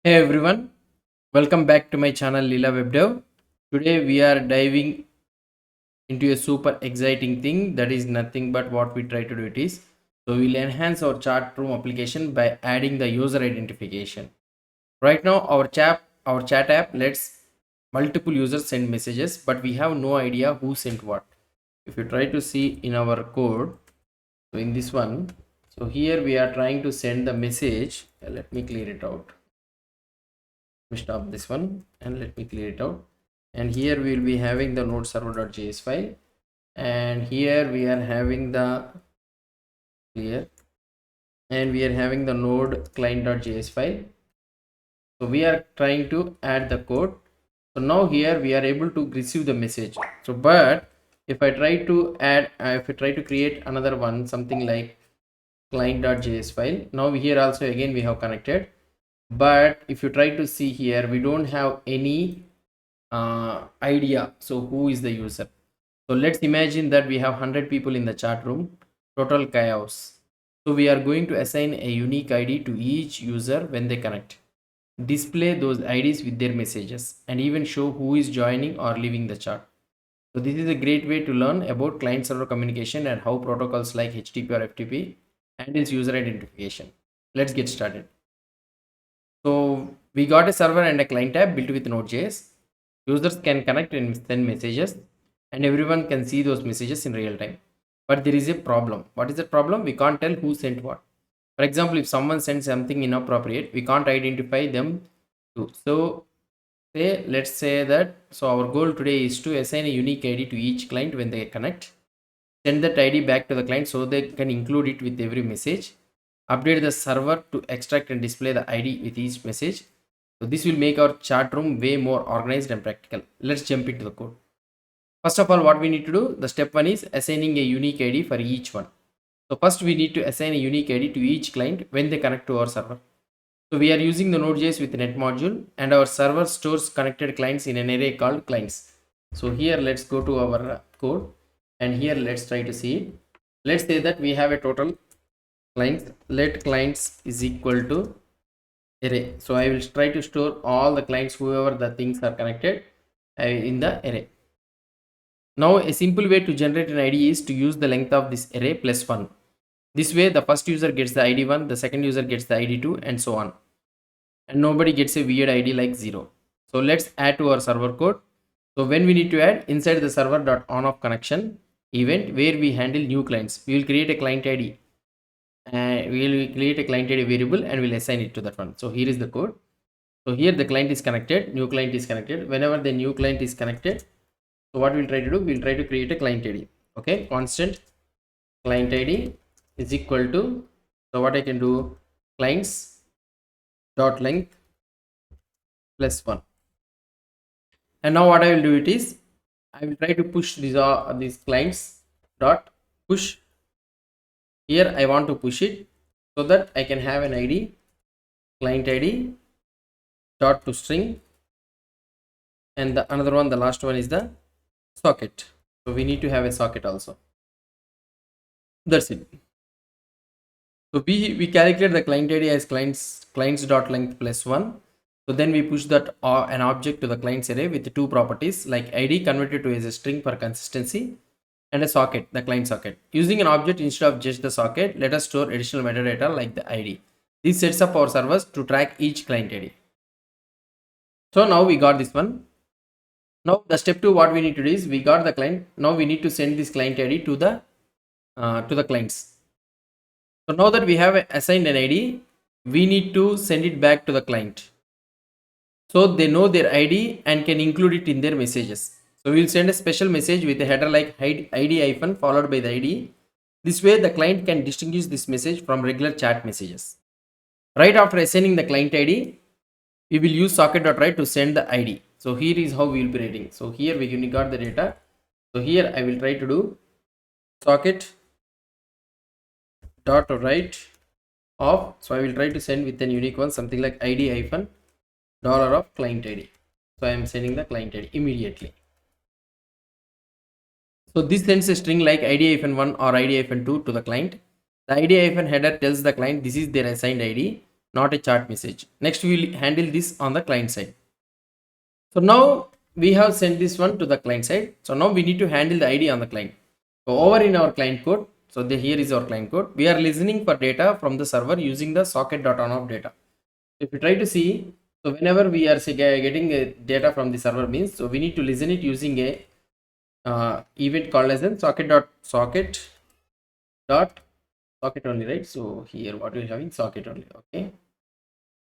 Hey everyone, welcome back to my channel Lila WebDev. Today we are diving into a super exciting thing that is nothing but what we try to do it is. So we'll enhance our chat room application by adding the user identification. Right now our chat app lets multiple users send messages, but we have no idea who sent what. If you try to see in our code, so in this one, so here we are trying to send the message. Let me clear it out. Let me stop this one and let me clear it out. And here we will be having the node server.js file, and here we are having the clear, and we are having the node client.js file. So we are trying to add the code. So now here we are able to receive the message. So but if I try to add if I try to create another one, something like client.js file, now here also again we have connected, but if you try to see here, we don't have any idea so who is the user. So let's imagine that we have 100 people in the chat room, total chaos. So we are going to assign a unique id to each user when they connect, display those ids with their messages, and even show who is joining or leaving the chat. So this is a great way to learn about client server communication and how protocols like http or ftp handles user identification. Let's get started. So we got a server and a client tab built with Node.js. Users can connect and send messages, and everyone can see those messages in real time. But there is a problem. What is the problem? We can't tell who sent what. For example, if someone sends something inappropriate, we can't identify them too. So let's say that, so our goal today is to assign a unique ID to each client when they connect, send that ID back to the client so they can include it with every message, update the server to extract and display the ID with each message. So this will make our chat room way more organized and practical. Let's jump into the code. First of all, what we need to do, the step one is assigning a unique ID for each one. So first we need to assign a unique ID to each client when they connect to our server. So we are using the Node.js with net module, and our server stores connected clients in an array called clients. So here let's go to our code, and here let's try to see it. Let's say that we have a total clients. Let clients is equal to array. So I will try to store all the clients, whoever the things are connected in the array. Now a simple way to generate an ID is to use the length of this array plus 1. This way the first user gets the ID 1, the second user gets the ID 2, and so on. And nobody gets a weird ID like 0. So let's add to our server code. So when we need to add, inside the server.onOff connection event where we handle new clients, we will create a client ID. We will create a client ID variable and we'll assign it to that one. So here is the code. So here the client is connected, new client is connected. Whenever the new client is connected, so what we'll try to do, we'll try to create a client ID. Okay, constant client ID is equal to, so what I can do, clients dot length plus 1. And now what I will do it is, I will try to push these clients dot push. Here I want to push it so that I can have an ID, client ID dot to string, and the another one, the last one is the socket. So we need to have a socket also. That's it. So we calculate the client ID as clients dot length plus 1. So then we push that an object to the clients array with two properties like ID converted to as a string for consistency, and a socket, the client socket. Using an object instead of just the socket, let us store additional metadata like the ID. This sets up our servers to track each client ID. So now we got this one. Now the step 2, what we need to do is, we got the client. Now we need to send this client ID to the clients. So now that we have assigned an ID, we need to send it back to the client, so they know their ID and can include it in their messages. So we will send a special message with a header like ID hyphen followed by the ID. This way the client can distinguish this message from regular chat messages. Right after assigning the client ID, we will use socket.write to send the ID. So here is how we will be writing. So here we got the data. So here I will try to do socket dot write of, so I will try to send with an unique one, something like ID hyphen dollar of client ID. So I am sending the client ID immediately. So this sends a string like ID-1 or ID-2 to the client. The ID-header tells the client this is their assigned ID. not a chat message. Next we will handle this on the client side. So now we have sent this one to the client side. So now we need to handle the ID on the client. So over in our client code, so here is our client code. We are listening for data from the server using the socket.on data. If you try to see, so whenever we are getting data from the server means, so we need to listen it using a event called as in socket only, right? So here what we're having, socket only. Okay,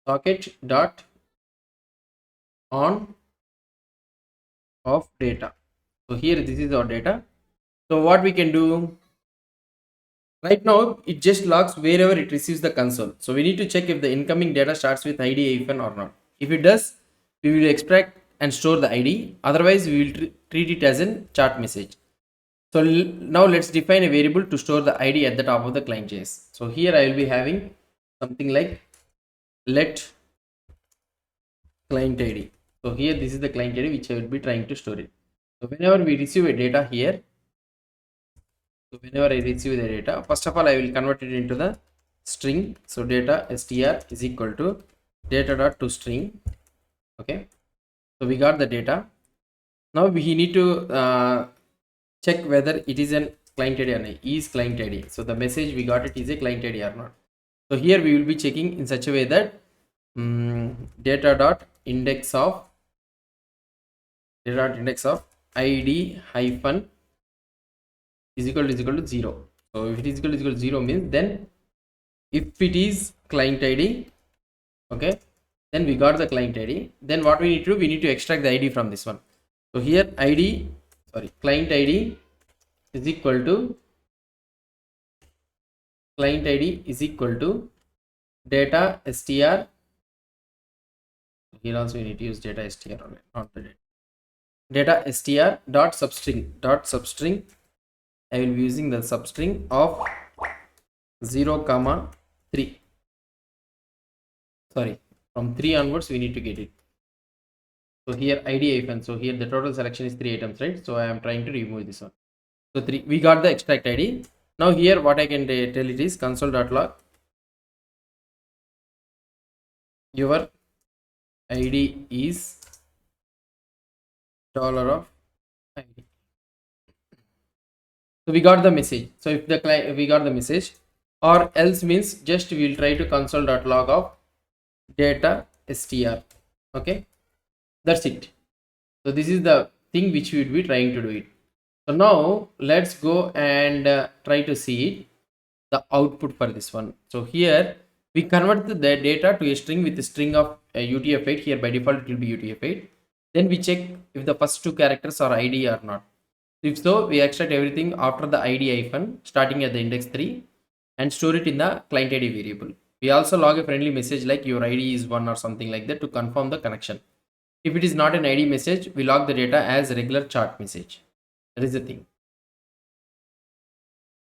socket dot on of data. So here this is our data. So what we can do right now, it just logs wherever it receives the console. So we need to check if the incoming data starts with ID hyphen or not. If it does, we will extract and store the ID. Otherwise we will treat it as a chat message. So now let's define a variable to store the ID at the top of the client.js. So here I will be having something like let client ID. So here this is the client ID which I will be trying to store it. So whenever we receive a data here, so whenever I receive the data, first of all I will convert it into the string. So data str is equal to data dot to string. Okay, so we got the data. Now we need to check whether it is a client ID or not. Is client ID. So the message we got it is a client ID or not. So here we will be checking in such a way that data dot index of ID hyphen is equal to 0. So if it is equal to 0 means, then if it is client ID, okay, then we got the client ID. Then what we need to do, we need to extract the ID from this one. So here client ID is equal to data str. Here also we need to use data str only, not the data str dot substring. I will be using the substring of 0, 3. Sorry, from 3 onwards we need to get it. So here ID hyphen. So here the total selection is 3 items, right? So I am trying to remove this one. So 3. We got the extract ID. Now here what I can tell it is console.log your ID is $of ID. So we got the message. So if the client, we got the message, or else means just we will try to console.log of data str. Okay, that's it. So this is the thing which we will be trying to do it. So now let's go and try to see the output for this one. So here we convert the data to a string with a string of UTF-8. Here by default it will be UTF-8. Then we check if the first 2 characters are ID or not. If so, we extract everything after the ID hyphen starting at the index 3 and store it in the client ID variable. We also log a friendly message like your ID is 1 or something like that to confirm the connection. If it is not an ID message, we log the data as a regular chat message. That is the thing.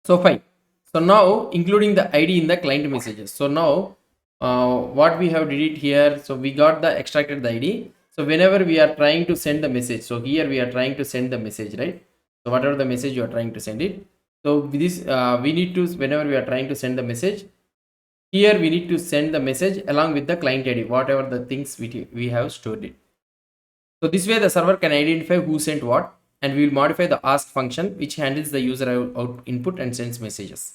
So fine. So now including the ID in the client messages. So now what we have did it here. So we got the extracted the ID. So whenever we are trying to send the message, so here we are trying to send the message, right? So whatever the message you are trying to send it. So this we need to, whenever we are trying to send the message, here we need to send the message along with the client ID, whatever the things we have stored it. So this way the server can identify who sent what, and we will modify the ask function which handles the user out input and sends messages.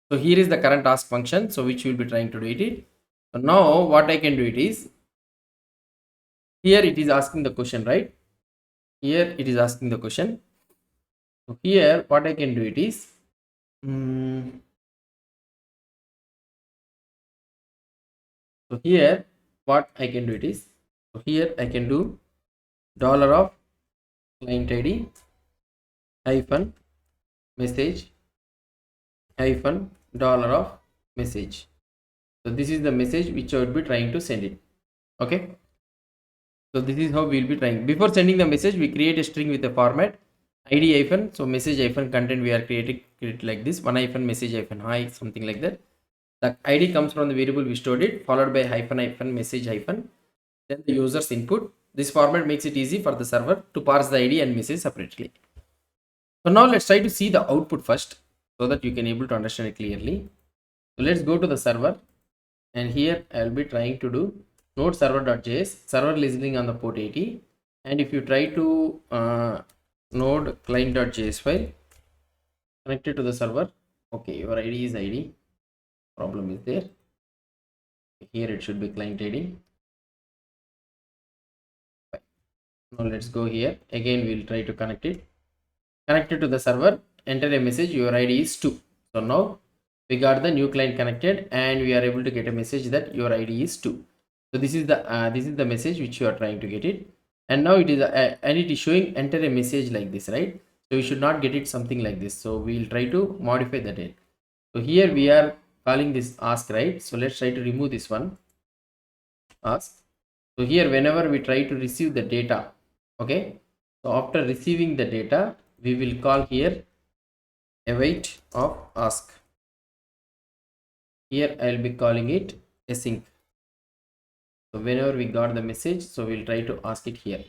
So here is the current ask function, so which we will be trying to do it. So now what I can do it is, here it is asking the question, right? Here it is asking the question. So here what I can do it is, so here what I can do it is, so here I can do dollar of client ID hyphen message hyphen dollar of message. So this is the message which I would be trying to send it. Okay, so this is how we will be trying. Before sending the message, we create a string with a format ID hyphen, so message hyphen content we are creating it like this, 1 hyphen message hyphen hi, something like that. The ID comes from the variable we stored it, followed by hyphen hyphen message hyphen, then the user's input. This format makes it easy for the server to parse the ID and message separately. So now let's try to see the output first, so that you can able to understand it clearly. So let's go to the server. and here I will be trying to do node server.js, server listening on the port 80. And if you try to node client.js file connected to the server, okay, your ID is ID, problem is there. Here it should be client ID. Now let's go here again, we'll try to connect it. Connected to the server, enter a message, your ID is 2. So now we got the new client connected and we are able to get a message that your ID is 2. So this is the message which you are trying to get it. And now it is and it is showing enter a message like this, right? So we should not get it something like this. So we'll try to modify that. So here we are calling this ask, right? So let's try to remove this one, ask. So here whenever we try to receive the data, okay, so after receiving the data we will call here await of ask. Here I will be calling it async. So whenever we got the message, so we'll try to ask it here.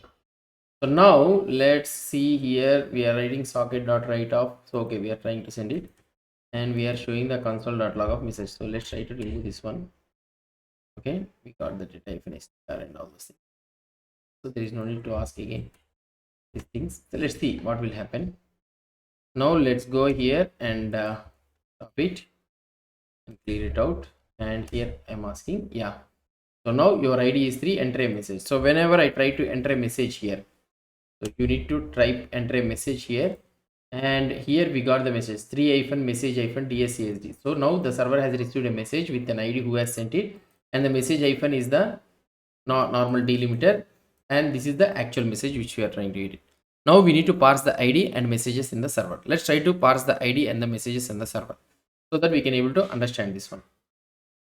So now let's see here, we are writing socket.write off. So okay, we are trying to send it and we are showing the console.log of message. So let's try to remove this one. Okay, we got the data str and all those things. So there is no need to ask again these things. So let's see what will happen. Now let's go here and stop it and clear it out. And here I'm asking, yeah. So now your ID is 3, enter a message. So whenever I try to enter a message here, so you need to type enter a message here, and here we got the message 3-message-dscsd. So now the server has received a message with an ID who has sent it, and the message hyphen is the normal delimiter, and this is the actual message which we are trying to edit. Now we need to parse the ID and messages in the server. Let's try to parse the ID and the messages in the server so that we can able to understand this one.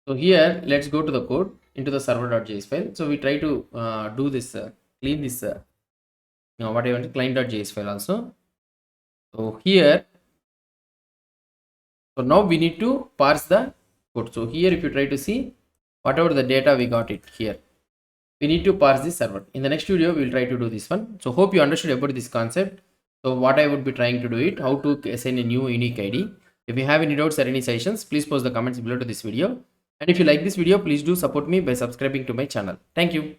So here let's go to the code into the server.js file. So we try to do this clean this what I want, client.js file also. So here, so now we need to parse the code. So here if you try to see whatever the data we got it here, we need to parse this server. In the next video we will try to do this one. So hope you understood about this concept. So what I would be trying to do it, how to assign a new unique ID. If you have any doubts or any suggestions, please post the comments below to this video. And if you like this video, please do support me by subscribing to my channel. Thank you.